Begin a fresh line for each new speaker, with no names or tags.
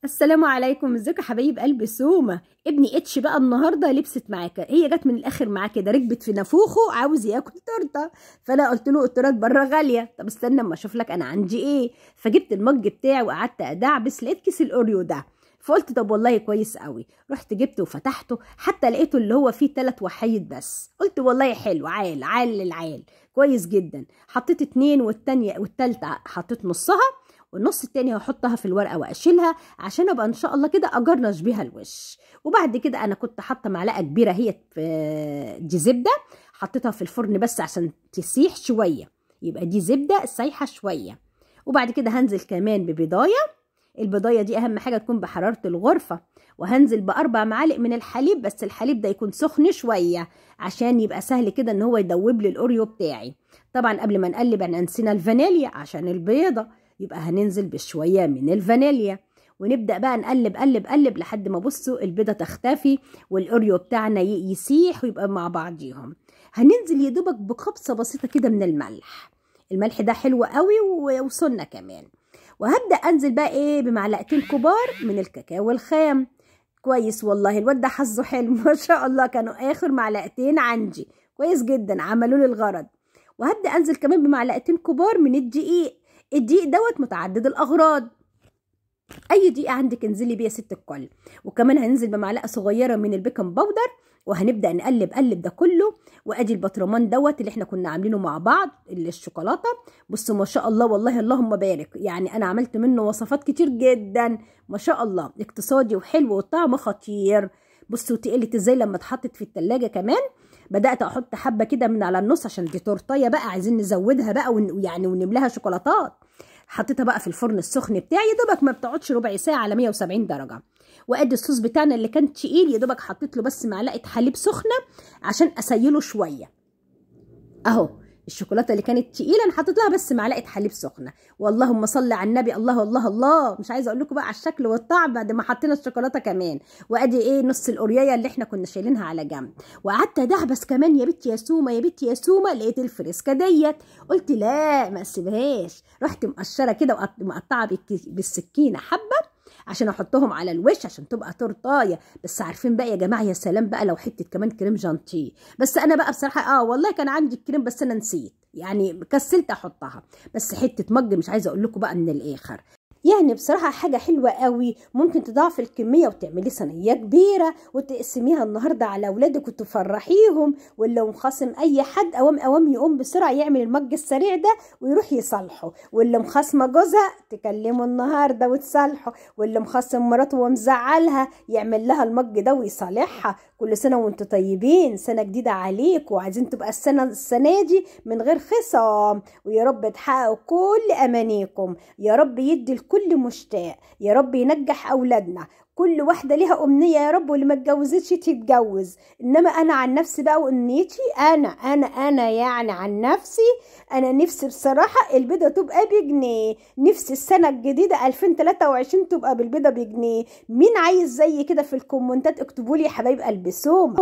السلام عليكم، ازيكم يا حبايب قلب سومه. ابني اتش بقى النهارده لبست معاك، هي جت من الاخر معاه كده، ركبت في نافوخه عاوز ياكل تورته. فانا قلت له التورت بره غاليه، طب استنى اما اشوف لك انا عندي ايه. فجبت المج بتاعي وقعدت ادعبس، لقيت كيس الاوريو ده. فقلت طب والله كويس قوي، رحت جبته وفتحته، حتى لقيته اللي هو فيه 3 وحيد بس. قلت والله حلو، عال عال للعال، كويس جدا. حطيت 2 والتانيه والتالته حطيت نصها، والنص التاني هحطها في الورقه واشيلها عشان ابقى ان شاء الله كده اجرنش بيها الوش. وبعد كده انا كنت حاطه معلقه كبيره هي دي زبده، حطيتها في الفرن بس عشان تسيح شويه، يبقى دي زبده سايحه شويه. وبعد كده هنزل كمان ببيضايه، البيضايه دي اهم حاجه تكون بحراره الغرفه. وهنزل ب4 معالق من الحليب، بس الحليب ده يكون سخن شويه عشان يبقى سهل كده ان هو يدوب لي الاوريو بتاعي. طبعا قبل ما نقلب انا نسينا الفانيليا عشان البيضه، يبقى هننزل بشويه من الفانيليا ونبدا بقى نقلب قلب قلب لحد ما بصوا البيضه تختفي والاوريو بتاعنا يسيح ويبقى مع بعضيهم. هننزل يا دوبك بقبضه بسيطه كده من الملح، الملح ده حلو قوي وسنه كمان. وهبدا انزل بقى ايه بمعلقتين كبار من الكاكاو الخام. كويس والله الواد ده حظه حلو ما شاء الله، كانوا اخر معلقتين عندي، كويس جدا عملوا لي الغرض. وهبدا انزل كمان بمعلقتين كبار من الدقيق. الدقيق دوت متعدد الاغراض، اي دقيقه عندك انزلي بيه يا ست الكل. وكمان هننزل بمعلقه صغيره من البيكنج باودر، وهنبدا نقلب قلب ده كله. وادي البطرمان دوت اللي احنا كنا عاملينه مع بعض، اللي الشوكولاته. بصوا ما شاء الله والله اللهم بارك، يعني انا عملت منه وصفات كتير جدا ما شاء الله، اقتصادي وحلو والطعم خطير. بصوا تقلت ازاي لما اتحطت في التلاجة. كمان بدات احط حبه كده من على النص عشان دي تورتيه بقى عايزين نزودها بقى ويعني ونملاها شوكولاتات. حطيتها بقى في الفرن السخن بتاعي، يا دوبك ما بتقعدش ربع ساعه على 170 درجه. وادي الصوص بتاعنا اللي كان تقيل، يا دوبك حطيت له بس معلقه حليب سخنه عشان اسيله شويه. اهو الشوكولاته اللي كانت تقيله انا حطيت لها بس معلقه حليب سخنه. واللهم صل على النبي، الله الله الله، مش عايزه اقول لكم بقى على الشكل والطعم بعد ما حطينا الشوكولاته كمان. وادي ايه نص الاوريايه اللي احنا كنا شايلينها على جنب. وقعدت ادعبس كمان يا بنتي يا سومه يا بنتي يا سومه، لقيت الفريسكا ديت، قلت لا ما اسيبهاش، رحت مقشره كده ومقطعه بالسكينه حبه عشان احطهم على الوش عشان تبقى تورتايه. بس عارفين بقى يا جماعه، يا سلام بقى لو حته كمان كريم جانتيه. بس انا بقى بصراحه والله كان عندي الكريم بس انا نسيت، يعني كسلت احطها. بس حته مج مش عايزه اقول لكم بقى من الاخر، يعني بصراحة حاجة حلوة قوي. ممكن تضاعفي الكمية وتعملي صينية كبيرة وتقسميها النهاردة على أولادك وتفرحيهم. ولو مخاصم أي حد أوام يقوم بسرعة يعمل المج السريع ده ويروح يصالحه. واللي مخاصمة جوزها تكلمه النهاردة وتصالحه. واللي مخاصم مراته ومزعلها يعمل لها المج ده ويصالحها. كل سنة وانتم طيبين، سنة جديدة عليكم، وعايزين تبقى السنة دي من غير خصام. ويا رب تحققوا كل أمانيكم، يا رب يدي الكل مشتاق، يا رب ينجح أولادنا. كل واحدة ليها أمنية يا رب، واللي ما اتجوزتش تتجوز. إنما أنا عن نفسي بقى وأمنيتي، أنا يعني عن نفسي، أنا نفسي بصراحة البيضة تبقى بجنيه. نفسي السنة الجديدة 2023 تبقى بالبيضة بجنيه. مين عايز زي كده في الكومنتات اكتبوا لي يا حبايب قلب سومة.